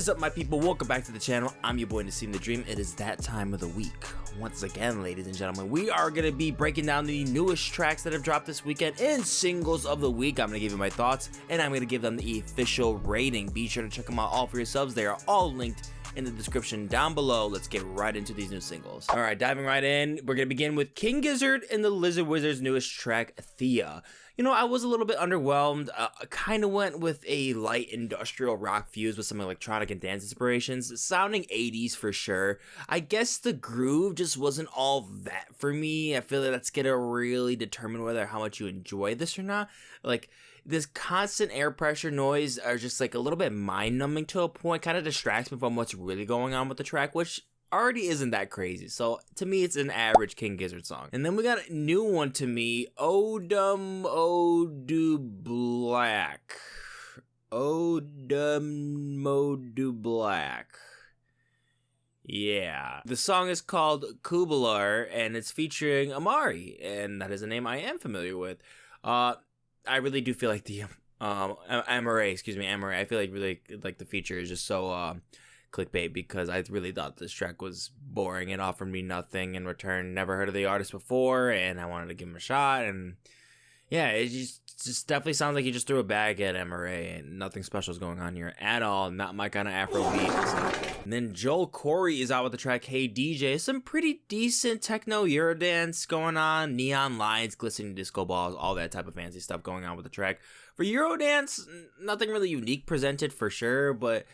is up, my people? Welcome back to the channel. I'm your boy Nassim the Dream. It is that time of the week. Once again, ladies and gentlemen, we are going to be breaking down the newest tracks that have dropped this weekend in singles of the week. I'm going to give you my thoughts, and I'm going to give them the official rating. Be sure to check them out all for yourselves. They are all linked in the description down below. Let's get right into these new singles. All right, diving right in, we're going to begin with King Gizzard and the Lizard Wizard's newest track, Theia. You know, I was a little bit underwhelmed. I kind of went with a light industrial rock fuse with some electronic and dance inspirations, sounding 80s for sure. I guess the groove just wasn't all that for me. I feel like that's gonna really determine whether how much you enjoy this or not. Like, this constant air pressure noise are just like a little bit mind-numbing to a point, kind of distracts me from what's really going on with the track, which already isn't that crazy. So to me, it's an average King Gizzard song. And then we got a new one to me, ODUMODUBLVCK. ODUMODUBLVCK. Yeah. The song is called KUBOLOR, and it's featuring Amaarae, and that is a name I am familiar with. I really do feel like the Amaarae, I feel like really like the feature is just so clickbait, because I really thought this track was boring. It offered me nothing in return. Never heard of the artist before, and I wanted to give him a shot. And yeah, it just definitely sounds like he just threw a bag at Amaarae, and nothing special is going on here at all. Not my kind of Afro beat. And then Corry is out with the track Hey DJ. Some pretty decent techno Eurodance going on. Neon lights, glistening disco balls, all that type of fancy stuff going on with the track. For Eurodance, nothing really unique presented for sure, but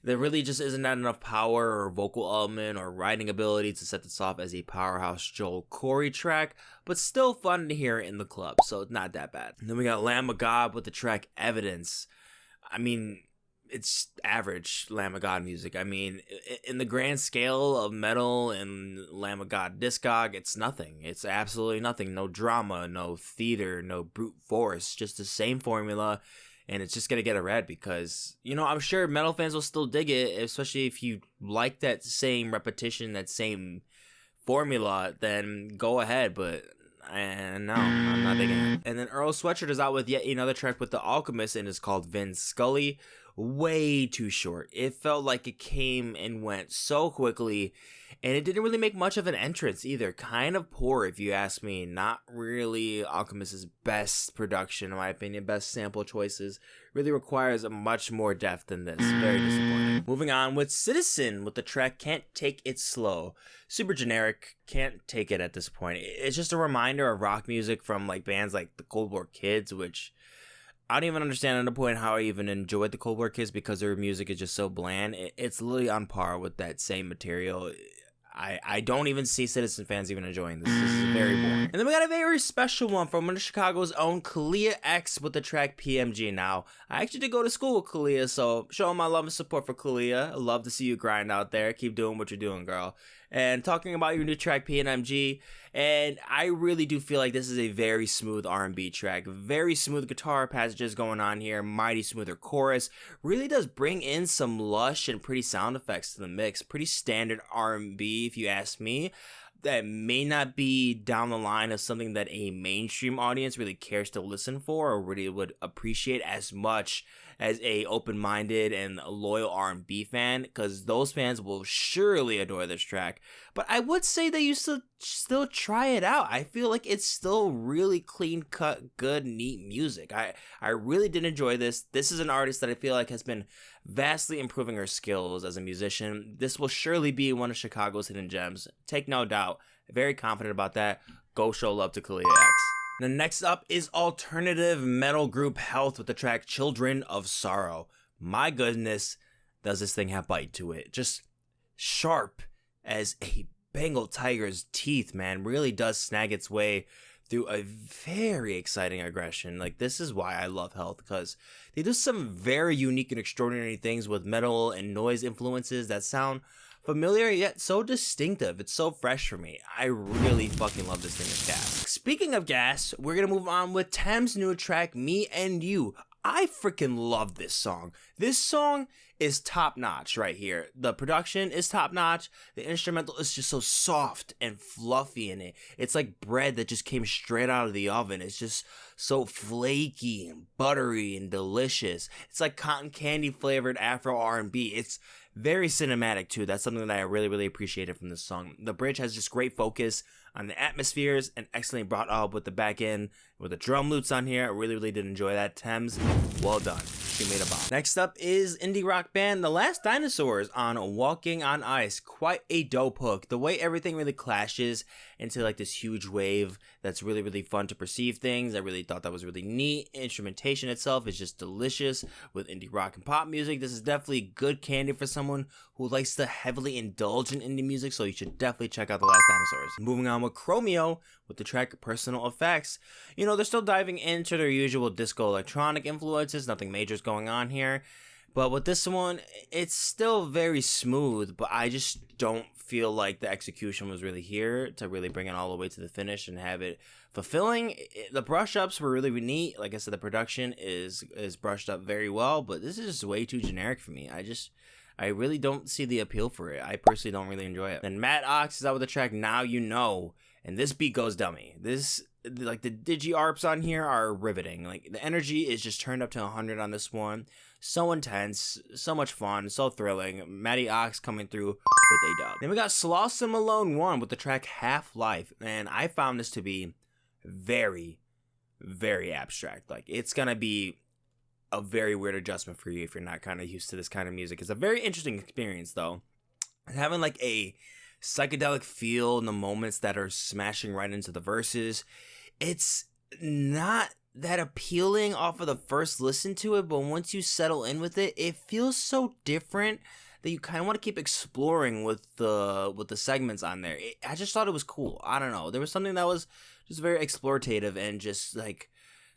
there really just isn't that enough power or vocal element or writing ability to set this off as a powerhouse Corry track, but still fun to hear in the club, so it's not that bad. And then we got Lamb of God with the track Evidence. I mean, it's average Lamb of God music. I mean, in the grand scale of metal and Lamb of God discog, it's nothing. It's absolutely nothing. No drama, no theater, no brute force, just the same formula. And it's just going to get a red because, you know, I'm sure metal fans will still dig it, especially if you like that same repetition, that same formula, then go ahead. But no, I'm not digging it. And then Earl Sweatshirt is out with yet another track with the Alchemist, and it's called Skully. Way too short. It felt like it came and went so quickly, and it didn't really make much of an entrance either. Kind of poor, if you ask me. Not really Alchemist's best production, in my opinion. Best sample choices. Really requires a much more depth than this. Very disappointing. Moving on with Citizen with the track Can't Take It Slow. Super generic. Can't take it at this point. It's just a reminder of rock music from like bands like the Cold War Kids, which I don't even understand at the point how I even enjoyed the Cold War Kids, because their music is just so bland. It's literally on par with that same material. I don't even see Citizen fans even enjoying this. This is very boring. And then we got a very special one from one of Chicago's own Khaliyah X with the track PMG. Now, I actually did go to school with Khaliyah, so showing my love and support for Khaliyah. I love to see you grind out there. Keep doing what you're doing, girl. And talking about your new track PMG, and I really do feel like this is a very smooth R&B track. Very smooth guitar passages going on here, mighty smoother chorus. Really does bring in some lush and pretty sound effects to the mix. Pretty standard R&B, if you ask me. That may not be down the line of something that a mainstream audience really cares to listen for or really would appreciate as much as a open-minded and loyal R&B fan, because those fans will surely adore this track. But I would say that you still try it out. I feel like it's still really clean-cut, good, neat music. I really did enjoy this. This is an artist that I feel like has been vastly improving her skills as a musician. This will surely be one of Chicago's hidden gems. Take no doubt. Very confident about that. Go show love to Khaliyah X. Now, next up is alternative metal group Health with the track Children of Sorrow. My goodness, does this thing have bite to it. Just sharp as a Bengal tiger's teeth, man. Really does snag its way through a very exciting aggression. Like, this is why I love Health, because they do some very unique and extraordinary things with metal and noise influences that sound familiar yet so distinctive. It's so fresh for me. I really fucking love this thing as gas. Speaking of gas, we're gonna move on with Tems' new track Me and You. I freaking love this song. This song is top notch right here. The production is top notch. The instrumental is just so soft and fluffy in it. It's like bread that just came straight out of the oven. It's just so flaky and buttery and delicious. It's like cotton candy flavored Afro R&B. It's Very cinematic too. That's something that I really appreciated from this song. The bridge has just great focus on the atmospheres and excellently brought up with the back end with the drum loops on here. I really did enjoy that. Tems, well done. She made a bomb. Next up is indie rock band The Last Dinosaurs on Walking on Ice. Quite a dope hook. The way everything really clashes into like this huge wave that's really fun to perceive things. I really thought that was really neat. Instrumentation itself is just delicious with indie rock and pop music. This is definitely good candy for someone who likes to heavily indulge in indie music, so you should definitely check out The Last Dinosaurs. Moving on with Chromeo with the track Personal Effects. You know, they're still diving into their usual disco electronic influences. Nothing major is going on here. But with this one, it's still very smooth, but I just don't feel like the execution was really here to really bring it all the way to the finish and have it fulfilling. The brush ups were really neat. Like I said, the production is brushed up very well, but this is just way too generic for me. I really don't see the appeal for it. I personally don't really enjoy it. Then Matt Ox is out with the track Now You Know, and this beat goes dummy. This, like, the digi arps on here are riveting. Like, the energy is just turned up to 100 on this one. So intense, so much fun, so thrilling. Matty Ox coming through with a dub. Then we got Slauson Malone 1 with the track Half Life, and I found this to be very abstract. Like, it's gonna be a very weird adjustment for you if you're not kind of used to this kind of music. It's a very interesting experience though. Having like a psychedelic feel in the moments that are smashing right into the verses. It's not that appealing off of the first listen to it, but once you settle in with it, it feels so different that you kind of want to keep exploring with the segments on there. I just thought it was cool. I don't know. There was something that was just very explorative and just like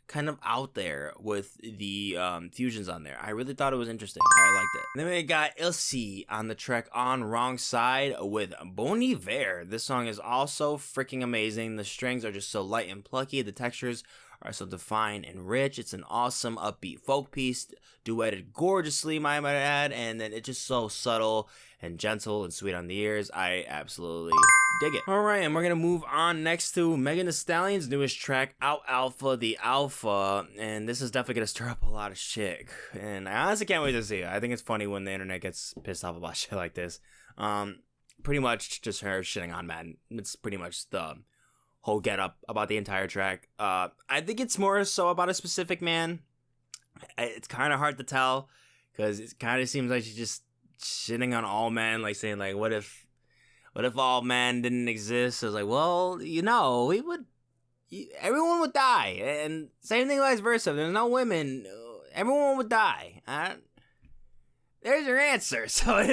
kind of out there with the fusions on there. I really thought it was interesting. I liked it. Then we got Ilsey on the track On Wrong Side with Bon Iver. This song is also freaking amazing. The strings are just so light and plucky. The textures are so defined and rich. It's an awesome upbeat folk piece, duetted gorgeously, might I add, and then it's just so subtle and gentle and sweet on the ears. I absolutely dig it. Alright, and we're gonna move on next to Megan Thee Stallion's newest track, Out Alpha, The Alpha, and this is definitely gonna stir up a lot of shit, and I honestly can't wait to see it. I think it's funny when the internet gets pissed off about shit like this. Pretty much just her shitting on Madden. It's pretty much the whole get up about the entire track. I think it's more so about a specific man. It's kind of hard to tell because it kind of seems like she's just shitting on all men, like saying like, what if all men didn't exist? I was like, well, you know, everyone would die, and same thing vice versa. If there's no women, everyone would die. There's your answer. So it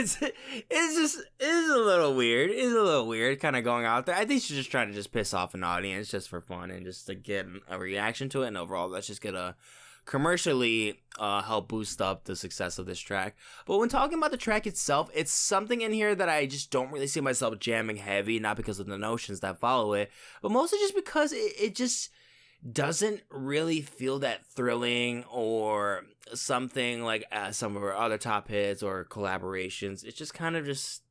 is a little weird. It's a little weird kind of going out there. I think she's just trying to just piss off an audience just for fun and just to get a reaction to it. And overall, let's just get a commercially help boost up the success of this track. But when talking about the track itself, it's something in here that I just don't really see myself jamming heavy, not because of the notions that follow it, but mostly just because it just doesn't really feel that thrilling or something like some of her other top hits or collaborations. It's just kind of just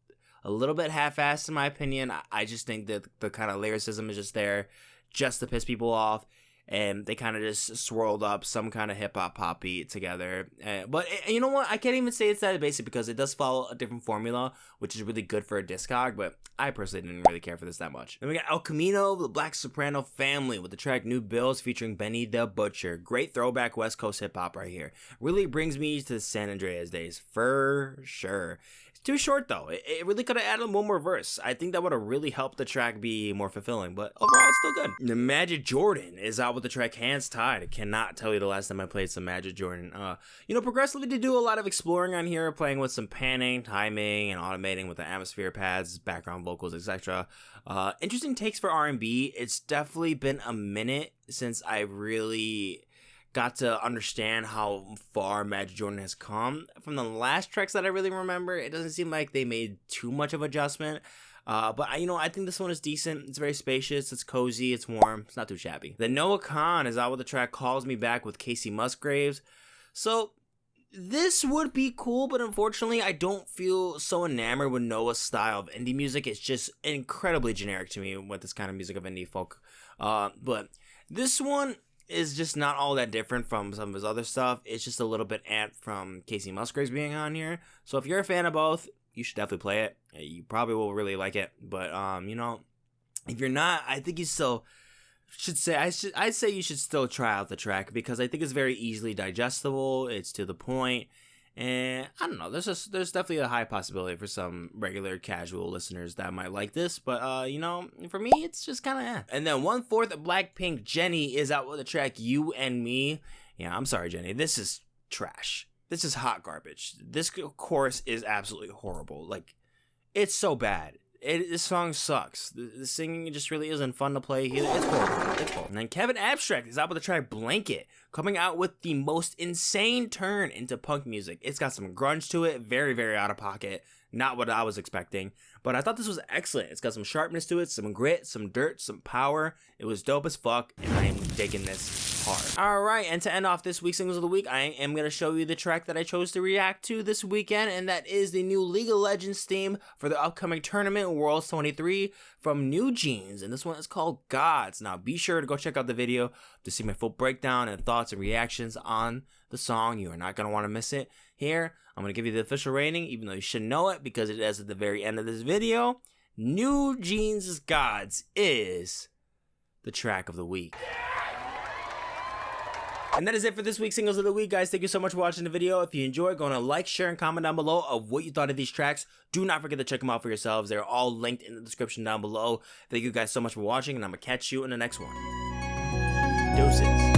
a little bit half-assed in my opinion. I just think that the kind of lyricism is just there just to piss people off, and they kind of just swirled up some kind of hip-hop pop beat together. But you know what? I can't even say it's that basic because it does follow a different formula, which is really good for a discog, but I personally didn't really care for this that much. Then we got Elcamino, the Black Soprano Family, with the track New Bills featuring Benny the Butcher. Great throwback West Coast hip-hop right here. Really brings me to the San Andreas days, for sure. It's too short though. It really could have added one more verse. I think that would have really helped the track be more fulfilling, but overall it's still good. The Majid Jordan is out with the track Hands Tied. I cannot tell you the last time I played some Majid Jordan. Progressively they do a lot of exploring on here, playing with some panning, timing, and automating with the atmosphere pads, background vocals, etc. Interesting takes for R&B. It's definitely been a minute since I really got to understand how far Majid Jordan has come. From the last tracks that I really remember, it doesn't seem like they made too much of adjustment. But I think this one is decent. It's very spacious, it's cozy, it's warm, it's not too shabby. Then Noah Kahan is out with the track Calls Me Back with Kacey Musgraves. So this would be cool, but unfortunately I don't feel so enamored with Noah's style of indie music. It's just incredibly generic to me with this kind of music of indie folk. But this one, is just not all that different from some of his other stuff. It's just a little bit amped from Kacey Musgraves being on here. So if you're a fan of both, you should definitely play it. You probably will really like it. But, you know, if you're not, I think you still should say, I'd say you should still try out the track because I think it's very easily digestible. It's to the point. And I don't know, there's definitely a high possibility for some regular casual listeners that might like this, but you know, for me, it's just kind of And then 1/4 of Blackpink, JENNIE, is out with the track You and Me. Yeah, I'm sorry, JENNIE, this is trash. This is hot garbage. This chorus is absolutely horrible. Like, it's so bad. This song sucks. The singing just really isn't fun to play. It's horrible. It's horrible. And then Kevin Abstract is out with the track Blanket, coming out with the most insane turn into punk music. It's got some grunge to it, very, very out of pocket. Not what I was expecting, but I thought this was excellent. It's got some sharpness to it, some grit, some dirt, some power. It was dope as fuck, and I am digging this hard. Alright, and to end off this week's Singles of the Week, I am going to show you the track that I chose to react to this weekend, and that is the new League of Legends theme for the upcoming tournament, Worlds 23, from NewJeans, and this one is called Gods. Now, be sure to go check out the video to see my full breakdown and thoughts and reactions on the song. You are not going to want to miss it. Here, I'm going to give you the official rating, even though you should know it because it is at the very end of this video. NewJeans' Gods is the track of the week. And that is it for this week's Singles of the Week, guys. Thank you so much for watching the video. If you enjoyed, go on to like, share, and comment down below of what you thought of these tracks. Do not forget to check them out for yourselves. They're all linked in the description down below. Thank you guys so much for watching, and I'm going to catch you in the next one. Deuces.